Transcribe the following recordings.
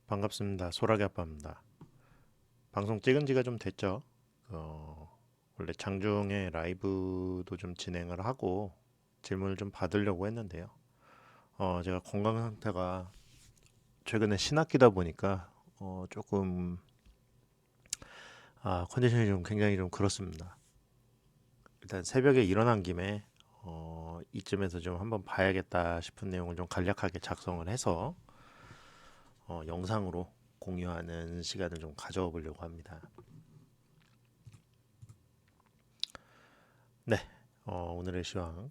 반갑습니다. 소라기 아빠입니다. 방송 찍은 지가 좀 됐죠. 원래 장중에 라이브도 좀 진행을 하고 질문을 좀 받으려고 했는데요. 제가 건강 상태가 최근에 신학기다 보니까 조금 컨디션이 좀 굉장히 좀 그렇습니다. 일단 새벽에 일어난 김에 이쯤에서 좀 한번 봐야겠다 싶은 내용을 좀 간략하게 작성을 해서 영상으로 공유하는 시간을 좀 가져보려고 합니다. 네, 오늘의 시황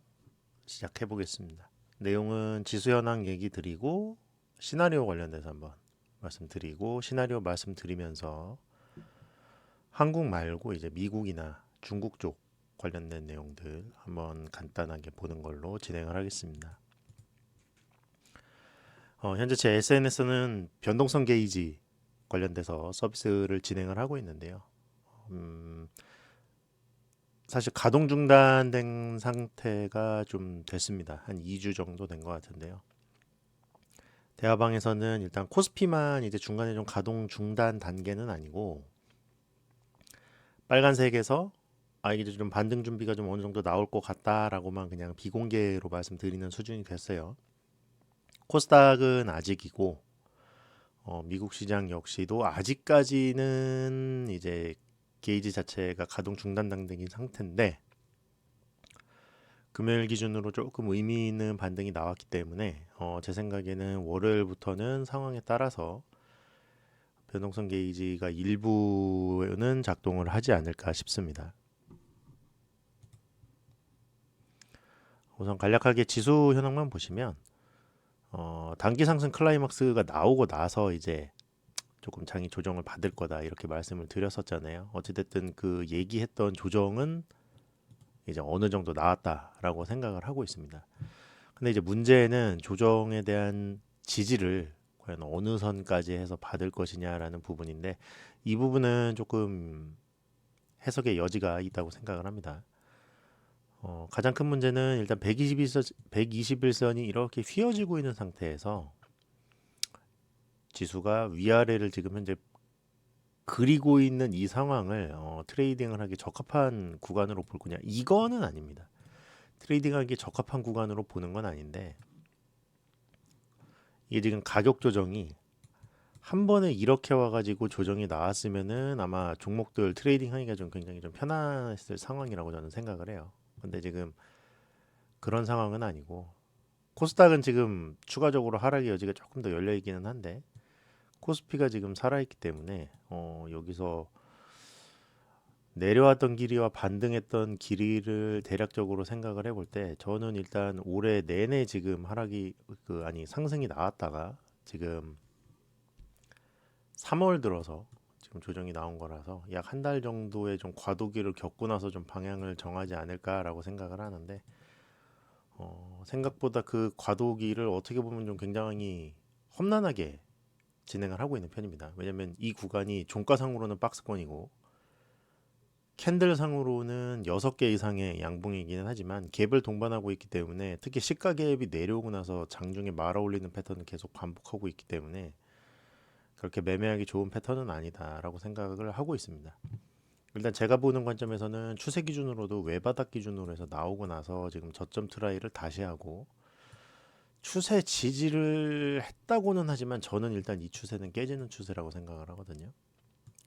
시작해 보겠습니다. 내용은 지수 현황 얘기 드리고 시나리오 관련돼서 한번 말씀드리고 시나리오 말씀드리면서 한국 말고 이제 미국이나 중국 쪽 관련된 내용들 한번 간단하게 보는 걸로 진행을 하겠습니다. 현재 제 SNS는 변동성 게이지 관련돼서 서비스를 진행을 하고 있는데요. 음, 사실 가동 중단된 상태가 좀 됐습니다. 한 2주 정도 된 것 같은데요. 대화방에서는 일단 코스피만 이제 중간에 좀 가동 중단 단계는 아니고 빨간색에서 이게 좀 반등 준비가 좀 어느 정도 나올 것 같다라고만 그냥 비공개로 말씀드리는 수준이 됐어요. 코스닥은 아직이고 미국 시장 역시도 아직까지는 이제 게이지 자체가 가동 중단 단계인 상태인데 금요일 기준으로 조금 의미 있는 반등이 나왔기 때문에 제 생각에는 월요일부터는 상황에 따라서 변동성 게이지가 일부는 작동을 하지 않을까 싶습니다. 우선 간략하게 지수 현황만 보시면 단기 상승 클라이막스가 나오고 나서 이제 조금 장이 조정을 받을 거다 이렇게 말씀을 드렸었잖아요. 어찌됐든 그 얘기했던 조정은 이제 어느 정도 나왔다라고 생각을 하고 있습니다. 근데 이제 문제는 조정에 대한 지지를 과연 어느 선까지 해서 받을 것이냐라는 부분인데 이 부분은 조금 해석의 여지가 있다고 생각을 합니다. 가장 큰 문제는 일단 121선이 이렇게 휘어지고 있는 상태에서 지수가 위아래를 지금 현재 그리고 있는 이 상황을 트레이딩을 하기 적합한 구간으로 볼 거냐? 이거는 아닙니다. 트레이딩하기 적합한 구간으로 보는 건 아닌데 이게 지금 가격 조정이 한 번에 이렇게 와가지고 조정이 나왔으면은 아마 종목들 트레이딩하기가 좀 굉장히 좀 편했을 상황이라고 저는 생각을 해요. 근데 지금 그런 상황은 아니고 코스닥은 지금 추가적으로 하락의 여지가 조금 더 열려 있기는 한데 코스피가 지금 살아있기 때문에 여기서 내려왔던 길이와 반등했던 길이를 대략적으로 생각을 해볼 때 저는 일단 올해 내내 지금 하락이 상승이 나왔다가 지금 3월 들어서 지금 조정이 나온 거라서 약 한 달 정도의 좀 과도기를 겪고 나서 좀 방향을 정하지 않을까라고 생각을 하는데 생각보다 그 과도기를 어떻게 보면 좀 굉장히 험난하게 진행을 하고 있는 편입니다. 왜냐하면 이 구간이 종가상으로는 박스권이고 캔들상으로는 6개 이상의 양봉이기는 하지만 갭을 동반하고 있기 때문에 특히 시가 갭이 내려오고 나서 장중에 말아 올리는 패턴을 계속 반복하고 있기 때문에 그렇게 매매하기 좋은 패턴은 아니다라고 생각을 하고 있습니다. 일단 제가 보는 관점에서는 추세 기준으로도 외바닥 기준으로 해서 나오고 나서 지금 저점 트라이를 다시 하고 추세 지지를 했다고는 하지만 저는 일단 이 추세는 깨지는 추세라고 생각을 하거든요.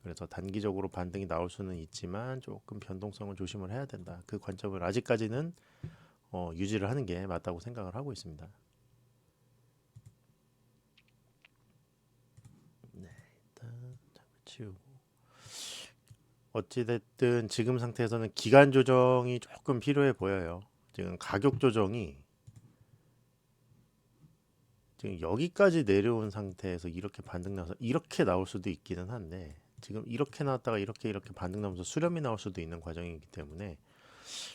그래서 단기적으로 반등이 나올 수는 있지만 조금 변동성을 조심을 해야 된다. 그 관점을 아직까지는 유지를 하는 게 맞다고 생각을 하고 있습니다. 네, 일단 치우고 어찌됐든 지금 상태에서는 기간 조정이 조금 필요해 보여요. 지금 가격 조정이 지금 여기까지 내려온 상태에서 이렇게 반등 나서 이렇게 나올 수도 있기는 한데 지금 이렇게 나왔다가 이렇게 반등 나면서 수렴이 나올 수도 있는 과정이기 때문에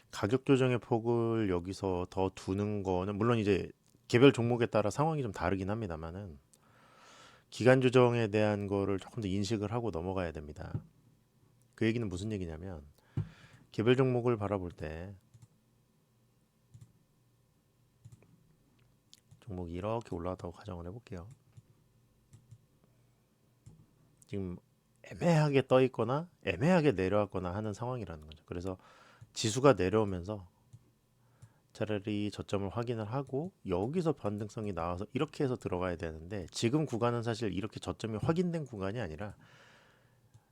가격 조정의 폭을 여기서 더 두는 거는 물론 이제 개별 종목에 따라 상황이 좀 다르긴 합니다만은 기간 조정에 대한 거를 조금 더 인식을 하고 넘어가야 됩니다. 그 얘기는 무슨 얘기냐면 개별 종목을 바라볼 때 종목이 이렇게 올라왔다고 가정을 해볼게요. 지금 애매하게 떠 있거나 애매하게 내려왔거나 하는 상황이라는 거죠. 그래서 지수가 내려오면서 차라리 저점을 확인을 하고 여기서 변동성이 나와서 이렇게 해서 들어가야 되는데, 지금 구간은 사실 이렇게 저점이 확인된 구간이 아니라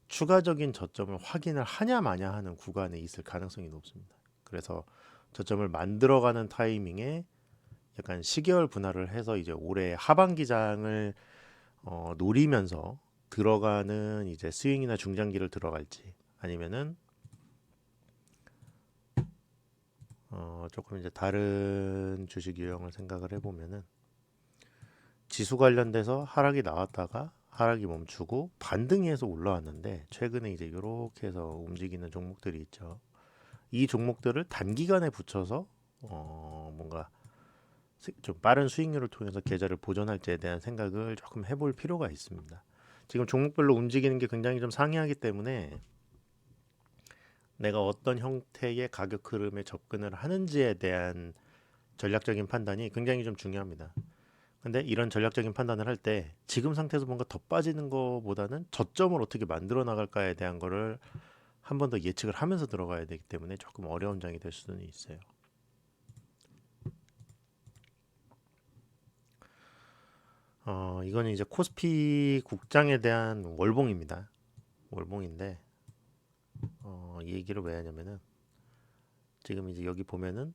추가적인 저점을 확인을 하냐 마냐 하는 구간에 있을 가능성이 높습니다. 그래서 저점을 만들어가는 타이밍에 약간 시계열 분할을 해서 이제 올해 하반기장을 노리면서 들어가는 이제 스윙이나 중장기를 들어갈지, 아니면은 조금 이제 다른 주식 유형을 생각을 해보면은 지수 관련돼서 하락이 나왔다가 하락이 멈추고 반등이 해서 올라왔는데, 최근에 이제 이렇게 해서 움직이는 종목들이 있죠. 이 종목들을 단기간에 붙여서 뭔가 좀 빠른 수익률을 통해서 계좌를 보존할지에 대한 생각을 조금 해볼 필요가 있습니다. 지금 종목별로 움직이는 게 굉장히 좀 상이하기 때문에 내가 어떤 형태의 가격 흐름에 접근을 하는지에 대한 전략적인 판단이 굉장히 좀 중요합니다. 근데 이런 전략적인 판단을 할 때 지금 상태에서 뭔가 더 빠지는 것보다는 저점을 어떻게 만들어 나갈까에 대한 거를 한 번 더 예측을 하면서 들어가야 되기 때문에 조금 어려운 장이 될 수는 있어요. 이거는 이제 코스피 국장에 대한 월봉입니다. 월봉인데 이 얘기를 왜 하냐면은 지금 이제 여기 보면은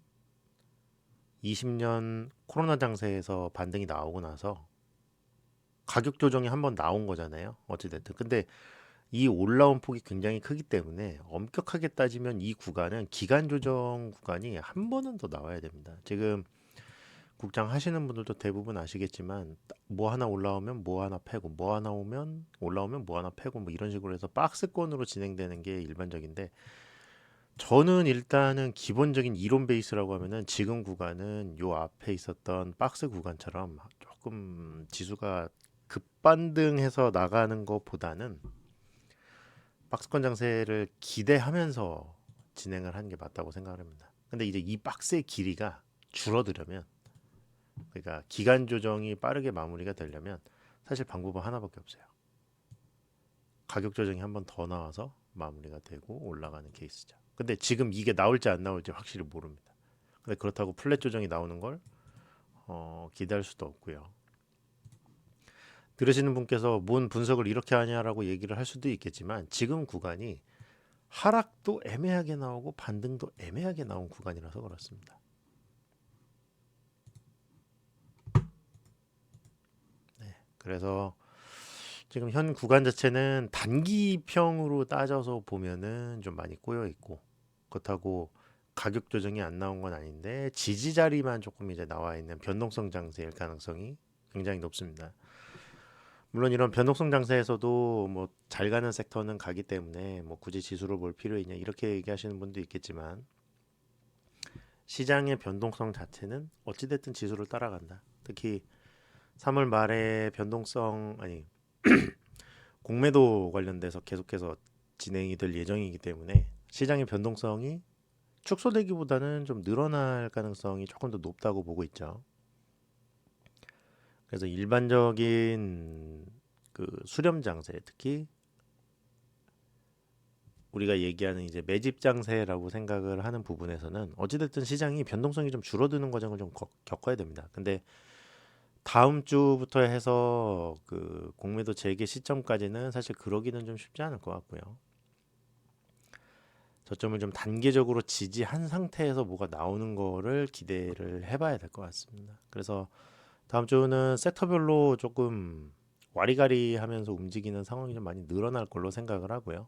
20년 코로나 장세에서 반등이 나오고 나서 가격 조정이 한번 나온 거잖아요. 어찌됐든. 근데 이 올라온 폭이 굉장히 크기 때문에 엄격하게 따지면 이 구간은 기간 조정 구간이 한 번은 더 나와야 됩니다. 지금 국장 하시는 분들도 대부분 아시겠지만, 뭐 하나 올라오면 뭐 하나 패고, 뭐 하나 오면 올라오면 뭐 하나 패고, 뭐 이런 식으로 해서 박스권으로 진행되는 게 일반적인데, 저는 일단은 기본적인 이론 베이스라고 하면은 지금 구간은 요 앞에 있었던 박스 구간처럼 조금 지수가 급반등해서 나가는 것보다는 박스권 장세를 기대하면서 진행을 하는 게 맞다고 생각을 합니다. 근데 이제 이 박스의 길이가 줄어들려면, 그러니까 기간 조정이 빠르게 마무리가 되려면 사실 방법은 하나밖에 없어요. 가격 조정이 한번 더 나와서 마무리가 되고 올라가는 케이스죠. 근데 지금 이게 나올지 안 나올지 확실히 모릅니다. 근데 그렇다고 플랫 조정이 나오는 걸 기대할 수도 없고요. 들으시는 분께서 뭔 분석을 이렇게 하냐라고 얘기를 할 수도 있겠지만, 지금 구간이 하락도 애매하게 나오고 반등도 애매하게 나온 구간이라서 그렇습니다. 그래서 지금 현 구간 자체는 단기평으로 따져서 보면은 좀 많이 꼬여 있고, 그렇다고 가격 조정이 안 나온 건 아닌데 지지 자리만 조금 이제 나와 있는 변동성 장세일 가능성이 굉장히 높습니다. 물론 이런 변동성 장세에서도 뭐 잘 가는 섹터는 가기 때문에 뭐 굳이 지수를 볼 필요 있냐 이렇게 얘기하시는 분도 있겠지만, 시장의 변동성 자체는 어찌됐든 지수를 따라간다. 특히 3월 말에 변동성 아니 공매도 관련돼서 계속해서 진행이 될 예정이기 때문에 시장의 변동성이 축소되기보다는 좀 늘어날 가능성이 조금 더 높다고 보고 있죠. 그래서 일반적인 그 수렴 장세, 특히 우리가 얘기하는 이제 매집 장세라고 생각을 하는 부분에서는 어찌됐든 시장이 변동성이 좀 줄어드는 과정을 좀 겪어야 됩니다. 근데 다음 주부터 해서 그 공매도 재개 시점까지는 사실 그러기는 좀 쉽지 않을 것 같고요. 저점을 좀 단계적으로 지지한 상태에서 뭐가 나오는 거를 기대를 해봐야 될 것 같습니다. 그래서 다음 주는 섹터별로 조금 와리가리 하면서 움직이는 상황이 좀 많이 늘어날 걸로 생각을 하고요.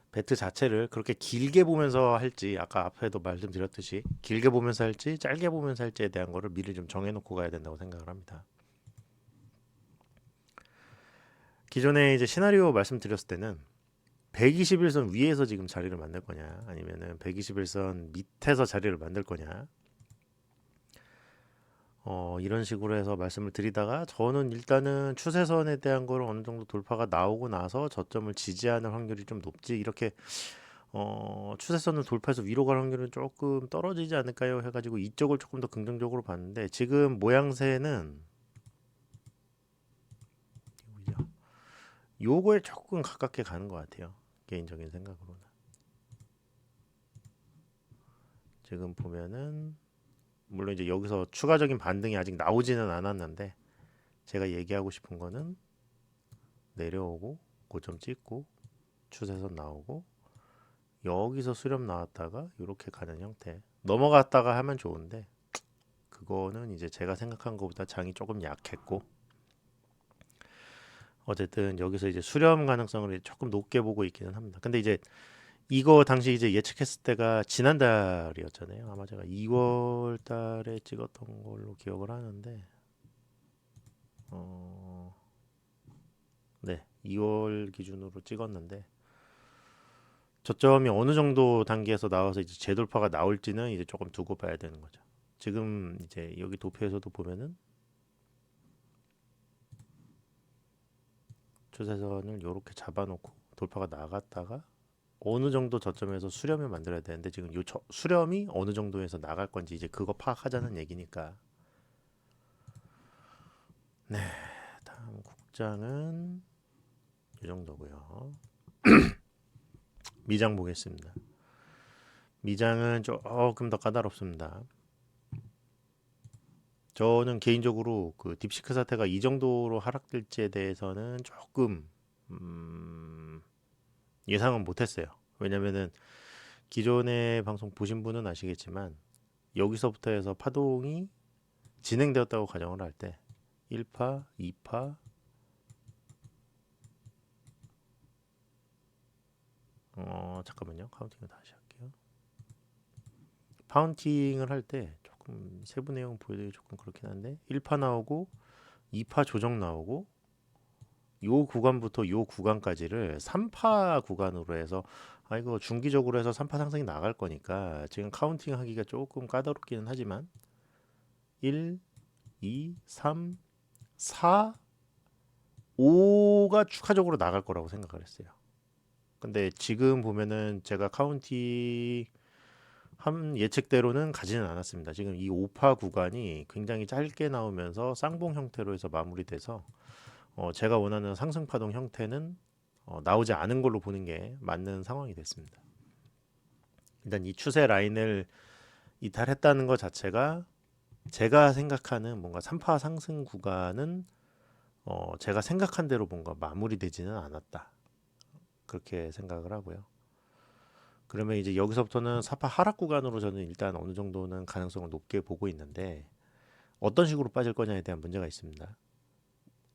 배트 자체를 그렇게 길게 보면서 할지, 아까 앞에도 말씀드렸듯이 길게 보면서 할지 짧게 보면서 할지에 대한 거를 미리 좀 정해놓고 가야 된다고 생각을 합니다. 기존에 이제 시나리오 말씀드렸을 때는 121선 위에서 지금 자리를 만들 거냐, 아니면은 121선 밑에서 자리를 만들 거냐, 이런 식으로 해서 말씀을 드리다가, 저는 일단은 추세선에 대한 걸 어느 정도 돌파가 나오고 나서 저점을 지지하는 확률이 좀 높지, 이렇게 추세선을 돌파해서 위로 갈 확률은 조금 떨어지지 않을까요 해가지고 이쪽을 조금 더 긍정적으로 봤는데, 지금 모양새는 요거에 조금 가깝게 가는 것 같아요. 개인적인 생각으로는. 지금 보면은 물론 이제 여기서 추가적인 반등이 아직 나오지는 않았는데 제가 얘기하고 싶은 거는 내려오고 고점 찍고 추세선 나오고 여기서 수렴 나왔다가 이렇게 가는 형태 넘어갔다가 하면 좋은데 그거는 이제 제가 생각한 것보다 장이 조금 약했고 어쨌든 여기서 이제 수렴 가능성을 조금 높게 보고 있기는 합니다. 근데 이제 이거 당시 이제 예측했을 때가 지난달이었잖아요. 아마 제가 2월 달에 찍었던 걸로 기억을 하는데 어, 네, 2월 기준으로 찍었는데 저점이 어느 정도 단계에서 나와서 이제 재돌파가 나올지는 이제 조금 두고 봐야 되는 거죠. 지금 이제 여기 도표에서도 보면은 추세선을 이렇게 잡아놓고 돌파가 나갔다가 어느 정도 저점에서 수렴을 만들어야 되는데 지금 요 수렴이 어느 정도에서 나갈 건지 이제 그거 파악하자는 얘기니까. 네, 다음 국장은 이 정도고요. 미장 보겠습니다. 미장은 조금 더 까다롭습니다. 저는 개인적으로 그 딥시크 사태가 이 정도로 하락될지에 대해서는 조금 예상은 못했어요. 왜냐면은 기존의 방송 보신 분은 아시겠지만 여기서부터 해서 파동이 진행되었다고 가정을 할 때 1파, 2파, 잠깐만요. 카운팅을 다시 할게요. 파운팅을 할 때 조금 세부 내용 보여드리기 조금 그렇긴 한데 1파 나오고 2파 조정 나오고 요 구간부터 요 구간까지를 3파 구간으로 해서 이거 중기적으로 해서 3파 상승이 나갈 거니까 지금 카운팅 하기가 조금 까다롭기는 하지만 1, 2, 3, 4, 5가 추가적으로 나갈 거라고 생각을 했어요. 근데 지금 보면은 제가 카운팅 한 예측대로는 가지는 않았습니다. 지금 이 5파 구간이 굉장히 짧게 나오면서 쌍봉 형태로 해서 마무리돼서 제가 원하는 상승 파동 형태는 나오지 않은 걸로 보는 게 맞는 상황이 됐습니다. 일단 이 추세 라인을 이탈했다는 것 자체가 제가 생각하는 뭔가 3파 상승 구간은 제가 생각한 대로 뭔가 마무리되지는 않았다. 그렇게 생각을 하고요. 그러면 이제 여기서부터는 4파 하락 구간으로 저는 일단 어느 정도는 가능성을 높게 보고 있는데 어떤 식으로 빠질 거냐에 대한 문제가 있습니다.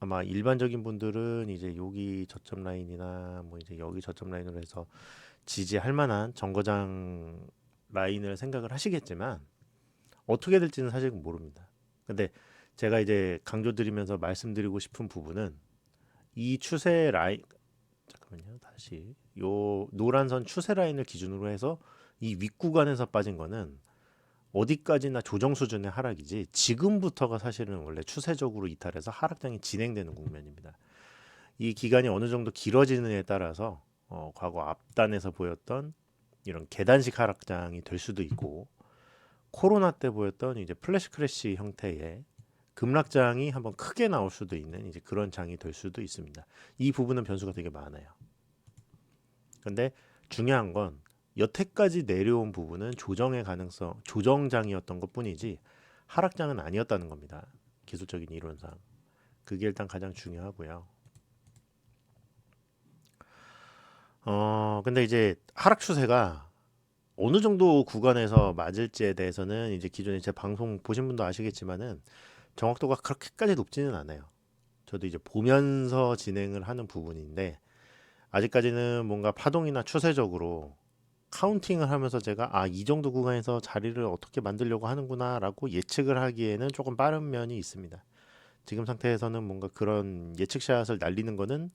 아마 일반적인 분들은 이제 여기 저점 라인이나 뭐 이제 여기 저점 라인으로 해서 지지할 만한 정거장 라인을 생각을 하시겠지만 어떻게 될지는 사실 모릅니다. 근데 제가 이제 강조드리면서 말씀드리고 싶은 부분은 이 추세 라인 잠깐만요. 다시 요 노란선 추세 라인을 기준으로 해서 이 윗구간에서 빠진 거는 어디까지나 조정 수준의 하락이지 지금부터가 사실은 원래 추세적으로 이탈해서 하락장이 진행되는 국면입니다. 이 기간이 어느 정도 길어지느냐에 따라서 과거 앞단에서 보였던 이런 계단식 하락장이 될 수도 있고 코로나 때 보였던 이제 플래시 크래시 형태의 급락장이 한번 크게 나올 수도 있는 이제 그런 장이 될 수도 있습니다. 이 부분은 변수가 되게 많아요. 근데 중요한 건 여태까지 내려온 부분은 조정의 가능성, 조정장이었던 것뿐이지 하락장은 아니었다는 겁니다. 기술적인 이론상. 그게 일단 가장 중요하고요. 근데 이제 하락 추세가 어느 정도 구간에서 맞을지에 대해서는 이제 기존에 제 방송 보신 분도 아시겠지만은 정확도가 그렇게까지 높지는 않아요. 저도 이제 보면서 진행을 하는 부분인데 아직까지는 뭔가 파동이나 추세적으로 카운팅을 하면서 제가 이 정도 구간에서 자리를 어떻게 만들려고 하는구나라고 예측을 하기에는 조금 빠른 면이 있습니다. 지금 상태에서는 뭔가 그런 예측샷을 날리는 거는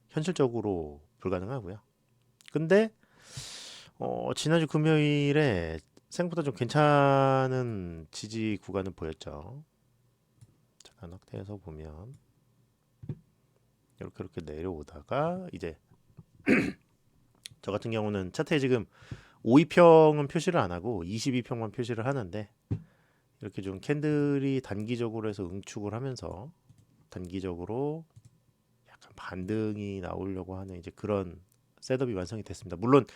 현실적으로 불가능하고요. 근데 지난주 금요일에 생각보다 좀 괜찮은 지지 구간을 보였죠. 잠깐 확대해서 보면 이렇게 내려오다가 이제 저 같은 경우는 차트에 지금 5위평은 표시를 안 하고 22평만 표시를 하는데 이렇게 좀 캔들이 단기적으로 해서 응축을 하면서 단기적으로 약간 반등이 나오려고 하는 이제 그런 셋업이 완성이 됐습니다. 물론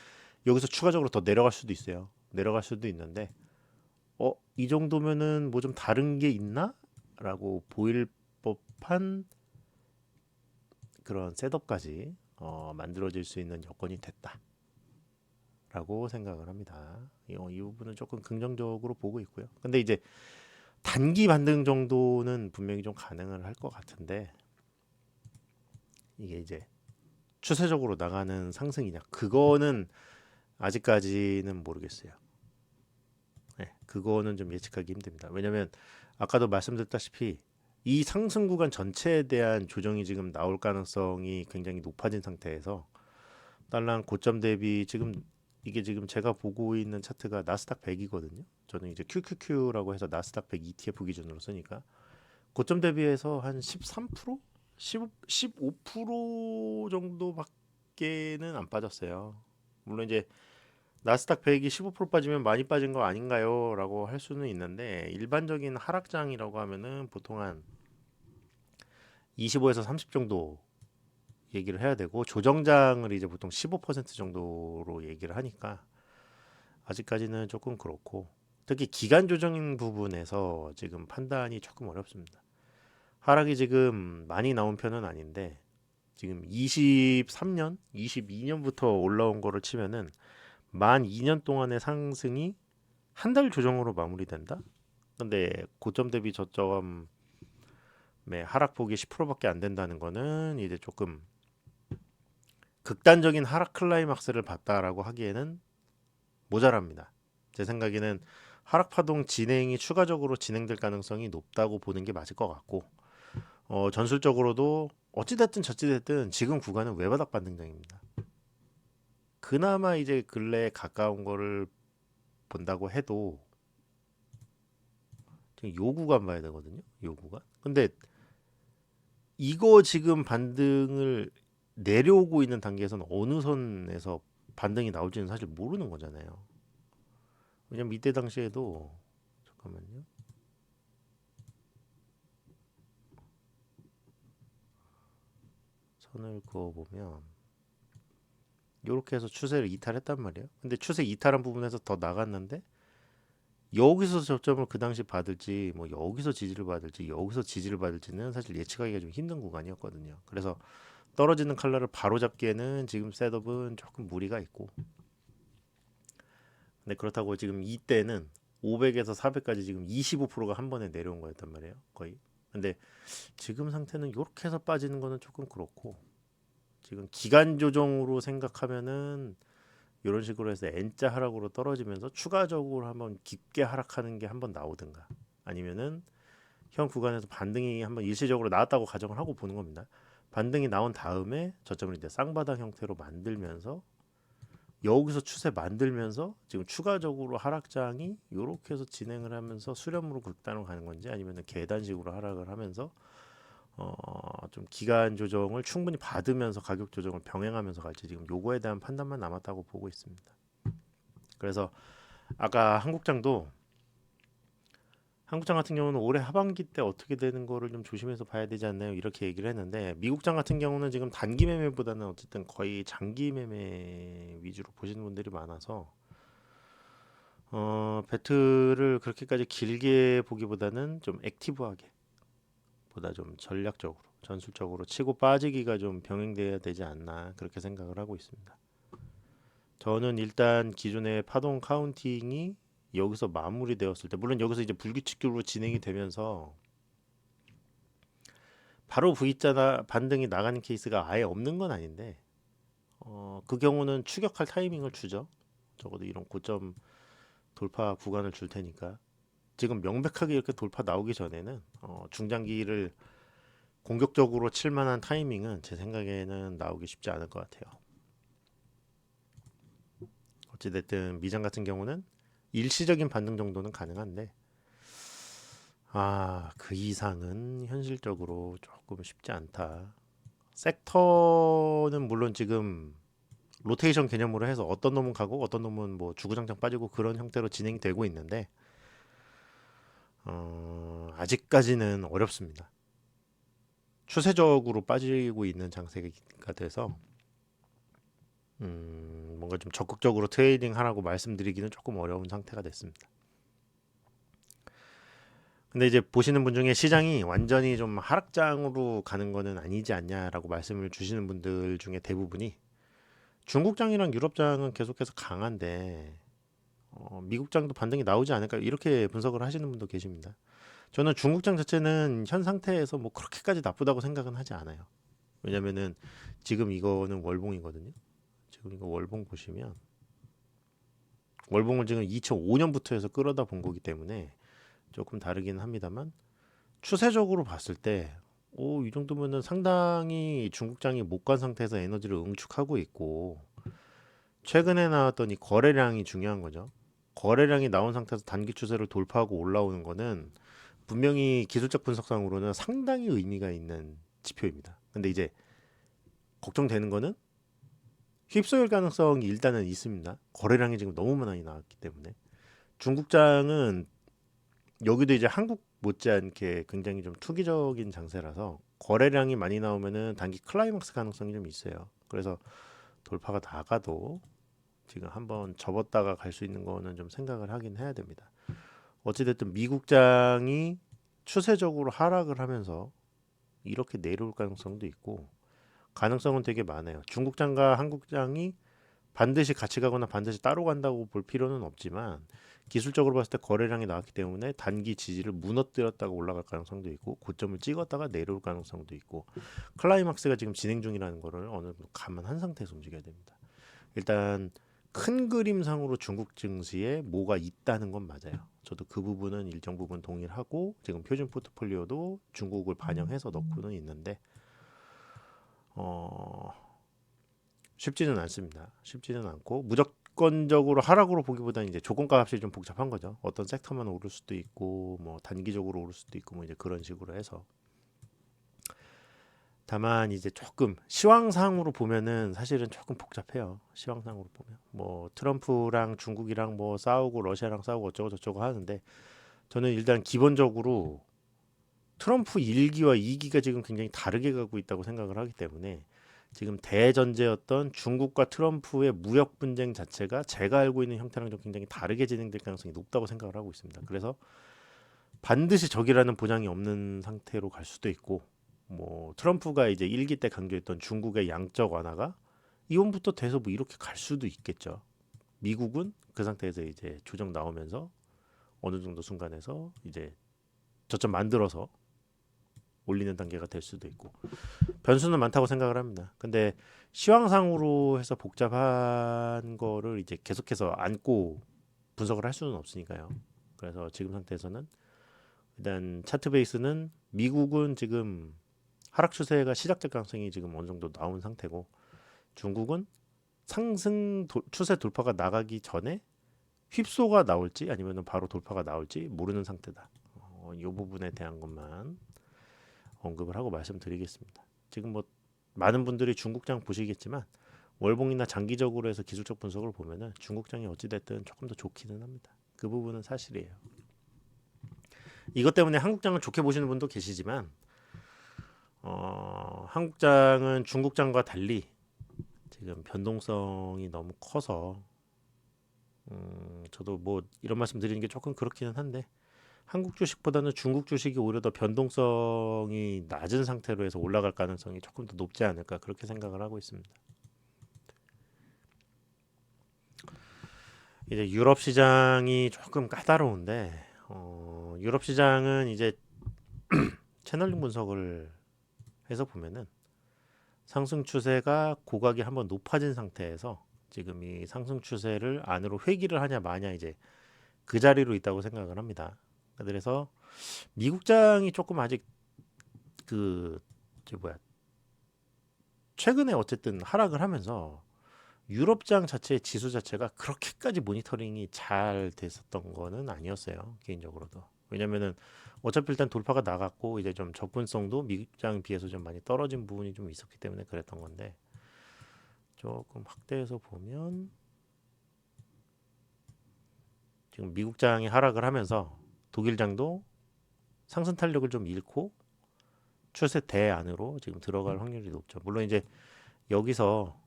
여기서 추가적으로 더 내려갈 수도 있어요. 내려갈 수도 있는데 이 정도면은 뭐 좀 다른 게 있나라고 보일 법한 그런 셋업까지 만들어질 수 있는 여건이 됐다라고 생각을 합니다. 이 부분은 조금 긍정적으로 보고 있고요. 근데 이제 단기 반등 정도는 분명히 좀 가능을 할 것 같은데 이게 이제 추세적으로 나가는 상승이냐 그거는 아직까지는 모르겠어요. 네, 그거는 좀 예측하기 힘듭니다. 왜냐면 아까도 말씀드렸다시피 이 상승 구간 전체에 대한 조정이 지금 나올 가능성이 굉장히 높아진 상태에서 달러 고점 대비 지금 이게 지금 제가 보고 있는 차트가 나스닥 100이거든요. 저는 이제 QQQ라고 해서 나스닥 100 ETF 기준으로 쓰니까 고점 대비해서 한 13%? 15% 정도밖에는 안 빠졌어요. 물론 이제 나스닥 100이 15% 빠지면 많이 빠진 거 아닌가요? 라고 할 수는 있는데 일반적인 하락장이라고 하면은 보통 한 25에서 30 정도 얘기를 해야 되고 조정장을 이제 보통 15% 정도로 얘기를 하니까 아직까지는 조금 그렇고 특히 기간 조정인 부분에서 지금 판단이 조금 어렵습니다. 하락이 지금 많이 나온 편은 아닌데 지금 23년, 22년부터 올라온 거를 치면은 만 2년 동안의 상승이 한 달 조정으로 마무리된다? 근데 고점 대비 저점의 하락폭이 10%밖에 안 된다는 거는 이제 조금 극단적인 하락 클라이막스를 봤다라고 하기에는 모자랍니다. 제 생각에는 하락 파동 진행이 추가적으로 진행될 가능성이 높다고 보는 게 맞을 것 같고 전술적으로도 어찌됐든 저찌됐든 지금 구간은 외바닥 반등장입니다. 그나마 이제 근래에 가까운 거를 본다고 해도 지금 요 구간 봐야 되거든요. 요 구간. 근데 이거 지금 반등을 내려오고 있는 단계에서는 어느 선에서 반등이 나올지는 사실 모르는 거잖아요. 왜냐면 이때 당시에도 잠깐만요. 선을 그어 보면 이렇게 해서 추세를 이탈했단 말이에요. 근데 추세 이탈한 부분에서 더 나갔는데 여기서 저점을 그 당시 받을지 뭐 여기서 지지를 받을지 여기서 지지를 받을지는 사실 예측하기가 좀 힘든 구간이었거든요. 그래서 떨어지는 칼날을 바로 잡기에는 지금 셋업은 조금 무리가 있고 근데 그렇다고 지금 이때는 500에서 400까지 지금 25%가 한 번에 내려온 거였단 말이에요. 거의. 근데 지금 상태는 이렇게 해서 빠지는 거는 조금 그렇고 지금 기간 조정으로 생각하면은 이런 식으로 해서 N자 하락으로 떨어지면서 추가적으로 한번 깊게 하락하는 게 한번 나오든가 아니면은 현 구간에서 반등이 한번 일시적으로 나왔다고 가정을 하고 보는 겁니다. 반등이 나온 다음에 저점을 이제 쌍바닥 형태로 만들면서 여기서 추세 만들면서 지금 추가적으로 하락장이 이렇게 해서 진행을 하면서 수렴으로 극단으로 가는 건지 아니면 계단식으로 하락을 하면서 좀 기간 조정을 충분히 받으면서 가격 조정을 병행하면서 갈지 지금 요거에 대한 판단만 남았다고 보고 있습니다. 그래서 아까 한국장 같은 경우는 올해 하반기 때 어떻게 되는 거를 좀 조심해서 봐야 되지 않나요? 이렇게 얘기를 했는데 미국장 같은 경우는 지금 단기 매매보다는 어쨌든 거의 장기 매매 위주로 보시는 분들이 많아서 배틀을 그렇게까지 길게 보기보다는 좀 액티브하게 보다 좀 전략적으로 전술적으로 치고 빠지기가 좀 병행돼야 되지 않나 그렇게 생각을 하고 있습니다. 저는 일단 기존의 파동 카운팅이 여기서 마무리되었을 때 물론 여기서 이제 불규칙적으로 진행이 되면서 바로 V자 반등이 나가는 케이스가 아예 없는 건 아닌데 그 경우는 추격할 타이밍을 주죠. 적어도 이런 고점 돌파 구간을 줄 테니까 지금 명백하게 이렇게 돌파 나오기 전에는 중장기를 공격적으로 칠 만한 타이밍은 제 생각에는 나오기 쉽지 않을 것 같아요. 어찌됐든 미장 같은 경우는 일시적인 반등 정도는 가능한데 그 이상은 현실적으로 조금 쉽지 않다. 섹터는 물론 지금 로테이션 개념으로 해서 어떤 놈은 가고 어떤 놈은 뭐 주구장창 빠지고 그런 형태로 진행이 되고 있는데 아직까지는 어렵습니다. 추세적으로 빠지고 있는 장세가 돼서 뭔가 좀 적극적으로 트레이딩 하라고 말씀드리기는 조금 어려운 상태가 됐습니다. 근데 이제 보시는 분 중에 시장이 완전히 좀 하락장으로 가는 거는 아니지 않냐라고 말씀을 주시는 분들 중에 대부분이 중국장이랑 유럽장은 계속해서 강한데 미국장도 반등이 나오지 않을까 이렇게 분석을 하시는 분도 계십니다. 저는 중국장 자체는 현 상태에서 뭐 그렇게까지 나쁘다고 생각은 하지 않아요. 왜냐면은 지금 이거는 월봉이거든요. 지금 이거 월봉 보시면 월봉을 지금 2005년부터 해서 끌어다 본 거기 때문에 조금 다르긴 합니다만 추세적으로 봤을 때 이 정도면은 상당히 중국장이 못 간 상태에서 에너지를 응축하고 있고 최근에 나왔던 이 거래량이 중요한 거죠. 거래량이 나온 상태에서 단기 추세를 돌파하고 올라오는 거는 분명히 기술적 분석상으로는 상당히 의미가 있는 지표입니다. 근데 이제 걱정되는 거는 휩쓸 가능성이 일단은 있습니다. 거래량이 지금 너무 많이 나왔기 때문에 중국장은 여기도 이제 한국 못지않게 굉장히 좀 투기적인 장세라서 거래량이 많이 나오면은 단기 클라이막스 가능성이 좀 있어요. 그래서 돌파가 나가도 지금 한번 접었다가 갈 수 있는 거는 좀 생각을 하긴 해야 됩니다. 어찌됐든 미국장이 추세적으로 하락을 하면서 이렇게 내려올 가능성도 있고 가능성은 되게 많아요. 중국장과 한국장이 반드시 같이 가거나 반드시 따로 간다고 볼 필요는 없지만 기술적으로 봤을 때 거래량이 나왔기 때문에 단기 지지를 무너뜨렸다가 올라갈 가능성도 있고 고점을 찍었다가 내려올 가능성도 있고 클라이막스가 지금 진행 중이라는 거를 어느 정도 감안한 상태에서 움직여야 됩니다. 일단 큰 그림상으로 중국 증시에 뭐가 있다는 건 맞아요. 저도 그 부분은 일정 부분 동의를 하고 지금 표준 포트폴리오도 중국을 반영해서 넣고는 있는데 어, 쉽지는 않습니다. 쉽지는 않고 무조건적으로 하락으로 보기보다는 이제 조건가 값이 좀 복잡한 거죠. 어떤 섹터만 오를 수도 있고 뭐 단기적으로 오를 수도 있고 뭐 이제 그런 식으로 해서 다만 이제 조금 시황상으로 보면은 사실은 조금 복잡해요. 시황상으로 보면 뭐 트럼프랑 중국이랑 뭐 싸우고 러시아랑 싸우고 어쩌고 저쩌고 하는데 저는 일단 기본적으로 트럼프 1기와 2기가 지금 굉장히 다르게 가고 있다고 생각을 하기 때문에 지금 대전제였던 중국과 트럼프의 무역 분쟁 자체가 제가 알고 있는 형태랑 좀 굉장히 다르게 진행될 가능성이 높다고 생각을 하고 있습니다. 그래서 반드시 적이라는 보장이 없는 상태로 갈 수도 있고 뭐 트럼프가 이제 1기 때 강조했던 중국의 양적 완화가 이혼부터 돼서 뭐 이렇게 갈 수도 있겠죠. 미국은 그 상태에서 이제 조정 나오면서 어느 정도 순간에서 이제 저점 만들어서 올리는 단계가 될 수도 있고 변수는 많다고 생각을 합니다. 근데 시황상으로 해서 복잡한 거를 이제 계속해서 안고 분석을 할 수는 없으니까요. 그래서 지금 상태에서는 일단 차트 베이스는 미국은 지금 하락 추세가 시작될 가능성이 지금 어느 정도 나온 상태고 중국은 상승 추세 돌파가 나가기 전에 휩소가 나올지 아니면 바로 돌파가 나올지 모르는 상태다. 이 부분에 대한 것만 언급을 하고 말씀드리겠습니다. 지금 뭐 많은 분들이 중국장 보시겠지만 월봉이나 장기적으로 해서 기술적 분석을 보면은 중국장이 어찌됐든 조금 더 좋기는 합니다. 그 부분은 사실이에요. 이것 때문에 한국장을 좋게 보시는 분도 계시지만 한국장은 중국장과 달리 지금 변동성이 너무 커서 저도 뭐 이런 말씀 드리는 게 조금 그렇기는 한데 한국 주식보다는 중국 주식이 오히려 더 변동성이 낮은 상태로 해서 올라갈 가능성이 조금 더 높지 않을까 그렇게 생각을 하고 있습니다. 이제 유럽 시장이 조금 까다로운데 유럽 시장은 이제 채널링 분석을 해서 보면은 상승 추세가 고각이 한번 높아진 상태에서 지금 이 상승 추세를 안으로 회귀를 하냐 마냐 이제 그 자리로 있다고 생각을 합니다. 그래서 미국장이 조금 아직 그 뭐야 최근에 어쨌든 하락을 하면서 유럽장 자체의 지수 자체가 그렇게까지 모니터링이 잘 됐었던 거는 아니었어요. 개인적으로도. 왜냐면은 어차피 일단 돌파가 나갔고 이제 좀 접근성도 미국장 비해서 좀 많이 떨어진 부분이 좀 있었기 때문에 그랬던 건데 조금 확대해서 보면 지금 미국장이 하락을 하면서 독일장도 상승 탄력을 좀 잃고 추세대 안으로 지금 들어갈 확률이 높죠. 물론 이제 여기서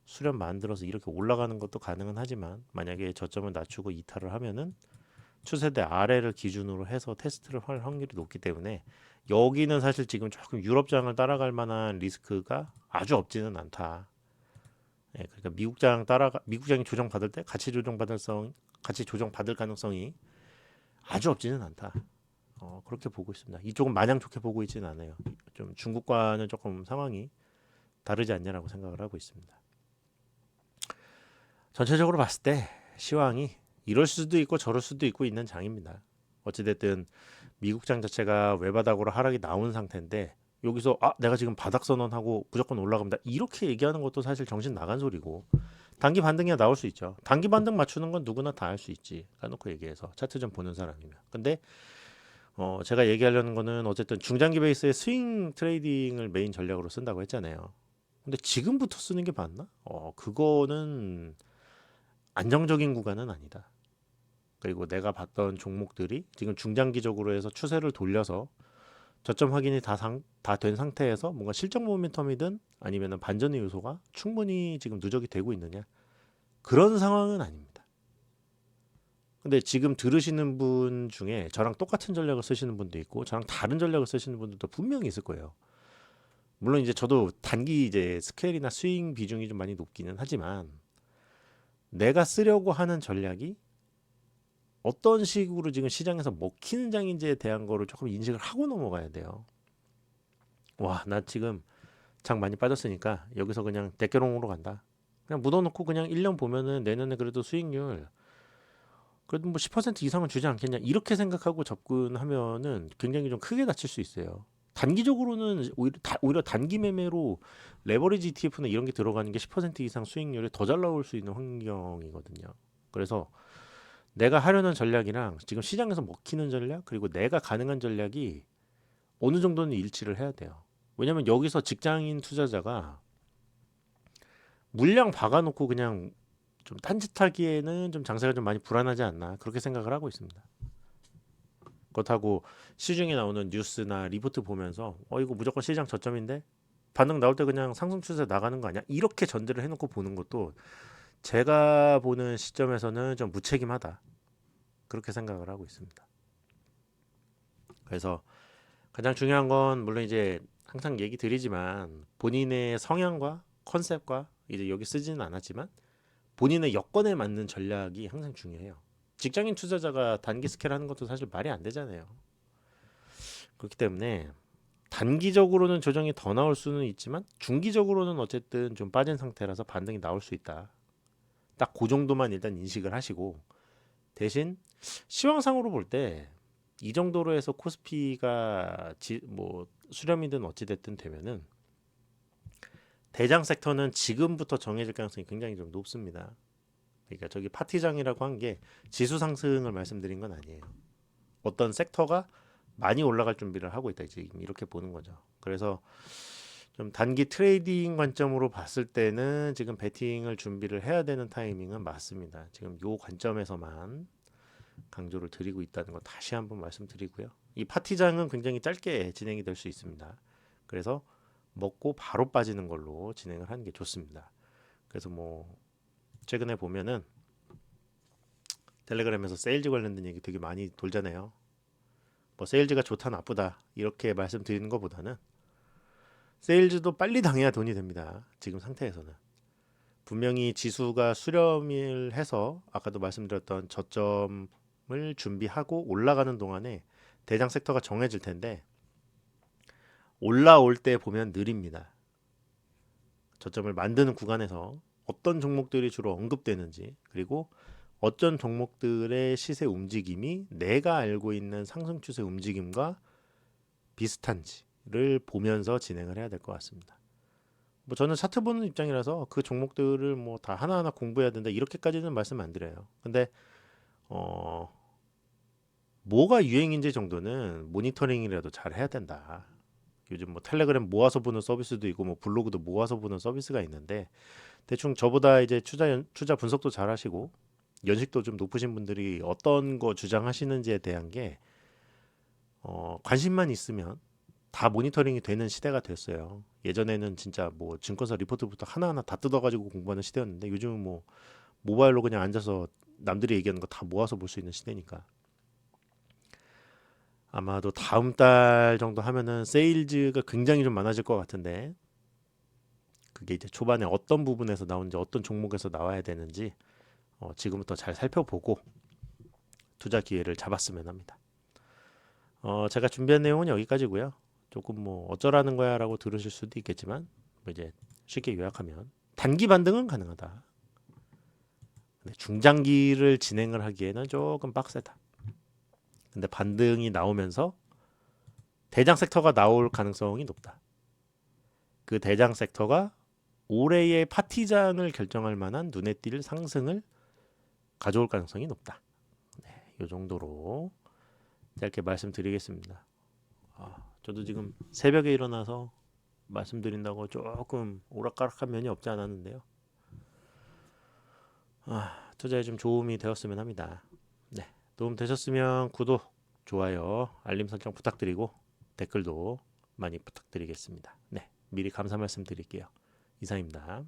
수렴 만들어서 이렇게 올라가는 것도 가능은 하지만 만약에 저점을 낮추고 이탈을 하면은 추세대 아래를 기준으로 해서 테스트를 할 확률이 높기 때문에 여기는 사실 지금 조금 유럽장을 따라갈 만한 리스크가 아주 없지는 않다. 예, 그러니까 미국장이 조정받을 때 같이 조정받을 가능성이 아주 없지는 않다. 그렇게 보고 있습니다. 이쪽은 마냥 좋게 보고 있지는 않아요. 좀 중국과는 조금 상황이 다르지 않냐라고 생각을 하고 있습니다. 전체적으로 봤을 때 시황이 이럴 수도 있고 저럴 수도 있고 있는 장입니다. 어찌됐든 미국장 자체가 외바닥으로 하락이 나온 상태인데 여기서 내가 지금 바닥 선언하고 무조건 올라갑니다. 이렇게 얘기하는 것도 사실 정신 나간 소리고 단기 반등이야 나올 수 있죠. 단기 반등 맞추는 건 누구나 다 할 수 있지. 까놓고 얘기해서 차트 좀 보는 사람이면. 근데 제가 얘기하려는 거는 어쨌든 중장기 베이스의 스윙 트레이딩을 메인 전략으로 쓴다고 했잖아요. 근데 지금부터 쓰는 게 맞나? 그거는 안정적인 구간은 아니다. 그리고 내가 봤던 종목들이 지금 중장기적으로 해서 추세를 돌려서 저점 확인이 다 된 상태에서 뭔가 실적 모멘텀이든 아니면 반전의 요소가 충분히 지금 누적이 되고 있느냐 그런 상황은 아닙니다. 근데 지금 들으시는 분 중에 저랑 똑같은 전략을 쓰시는 분도 있고 저랑 다른 전략을 쓰시는 분들도 분명히 있을 거예요. 물론 이제 저도 단기 이제 스케일이나 스윙 비중이 좀 많이 높기는 하지만 내가 쓰려고 하는 전략이 어떤 식으로 지금 시장에서 먹히는 장인지에 대한 거를 조금 인식을 하고 넘어가야 돼요. 와, 나 지금 장 많이 빠졌으니까 여기서 그냥 대껴롱으로 간다. 그냥 묻어놓고 그냥 1년 보면은 내년에 그래도 수익률 그래도 뭐 10% 이상은 주지 않겠냐 이렇게 생각하고 접근하면은 굉장히 좀 크게 다칠 수 있어요. 단기적으로는 오히려 단기 매매로 레버리지 ETF나 이런 게 들어가는 게 10% 이상 수익률이 더 잘 나올 수 있는 환경이거든요. 그래서 내가 하려는 전략이랑 지금 시장에서 먹히는 전략 그리고 내가 가능한 전략이 어느 정도는 일치를 해야 돼요. 왜냐면 여기서 직장인 투자자가 물량 박아놓고 그냥 좀 딴짓하기에는 좀 장세가 좀 많이 불안하지 않나 그렇게 생각을 하고 있습니다. 그렇다고 시중에 나오는 뉴스나 리포트 보면서 이거 무조건 시장 저점인데 반등 나올 때 그냥 상승 추세 나가는 거 아니야? 이렇게 전제를 해놓고 보는 것도 제가 보는 시점에서는 좀 무책임하다 그렇게 생각을 하고 있습니다. 그래서 가장 중요한 건 물론 이제 항상 얘기 드리지만 본인의 성향과 컨셉과 이제 여기 쓰지는 않았지만 본인의 여건에 맞는 전략이 항상 중요해요. 직장인 투자자가 단기 스케일 하는 것도 사실 말이 안 되잖아요. 그렇기 때문에 단기적으로는 조정이 더 나올 수는 있지만 중기적으로는 어쨌든 좀 빠진 상태라서 반등이 나올 수 있다. 딱 그 정도만 일단 인식을 하시고 대신 시황상으로 볼 때 이 정도로 해서 코스피가 뭐 수렴이든 어찌 됐든 되면은 대장 섹터는 지금부터 정해질 가능성이 굉장히 좀 높습니다. 그러니까 저기 파티장이라고 한 게 지수 상승을 말씀드린 건 아니에요. 어떤 섹터가 많이 올라갈 준비를 하고 있다 지금 이렇게 보는 거죠. 그래서 좀 단기 트레이딩 관점으로 봤을 때는 지금 베팅을 준비를 해야 되는 타이밍은 맞습니다. 지금 요 관점에서만 강조를 드리고 있다는 거 다시 한번 말씀드리고요. 이 파티장은 굉장히 짧게 진행이 될 수 있습니다. 그래서 먹고 바로 빠지는 걸로 진행을 하는 게 좋습니다. 그래서 뭐 최근에 보면은 텔레그램에서 세일즈 관련된 얘기 되게 많이 돌잖아요. 뭐 세일즈가 좋다 나쁘다 이렇게 말씀드리는 것보다는 세일즈도 빨리 당해야 돈이 됩니다. 지금 상태에서는 분명히 지수가 수렴을 해서 아까도 말씀드렸던 저점을 준비하고 올라가는 동안에 대장 섹터가 정해질 텐데 올라올 때 보면 느립니다. 저점을 만드는 구간에서 어떤 종목들이 주로 언급되는지 그리고 어떤 종목들의 시세 움직임이 내가 알고 있는 상승 추세 움직임과 비슷한지를 보면서 진행을 해야 될 것 같습니다. 뭐 저는 차트 보는 입장이라서 그 종목들을 뭐 다 하나하나 공부해야 된다 이렇게까지는 말씀 안 드려요. 근데 뭐가 유행인지 정도는 모니터링이라도 잘 해야 된다. 요즘 뭐 텔레그램 모아서 보는 서비스도 있고 뭐 블로그도 모아서 보는 서비스가 있는데 대충 저보다 이제 투자 분석도 잘 하시고 연식도 좀 높으신 분들이 어떤 거 주장하시는지에 대한 게 관심만 있으면 다 모니터링이 되는 시대가 됐어요. 예전에는 진짜 뭐 증권사 리포트부터 하나하나 다 뜯어가지고 공부하는 시대였는데 요즘은 뭐 모바일로 그냥 앉아서 남들이 얘기하는 거 다 모아서 볼 수 있는 시대니까 아마도 다음 달 정도 하면은 세일즈가 굉장히 좀 많아질 것 같은데 그게 이제 초반에 어떤 부분에서 나오는지 어떤 종목에서 나와야 되는지 지금부터 잘 살펴보고 투자 기회를 잡았으면 합니다. 제가 준비한 내용은 여기까지고요. 조금 뭐 어쩌라는 거야라고 들으실 수도 있겠지만 뭐 이제 쉽게 요약하면 단기 반등은 가능하다. 근데 중장기를 진행을 하기에는 조금 빡세다. 근데 반등이 나오면서 대장 섹터가 나올 가능성이 높다. 그 대장 섹터가 올해의 파티장을 결정할 만한 눈에 띌 상승을 가져올 가능성이 높다. 이 정도로 짧게 말씀드리겠습니다. 저도 지금 새벽에 일어나서 말씀드린다고 조금 오락가락한 면이 없지 않았는데요. 투자에 좀 도움이 되었으면 합니다. 네, 도움 되셨으면 구독, 좋아요, 알림 설정 부탁드리고 댓글도 많이 부탁드리겠습니다. 네, 미리 감사 말씀 드릴게요. 이상입니다.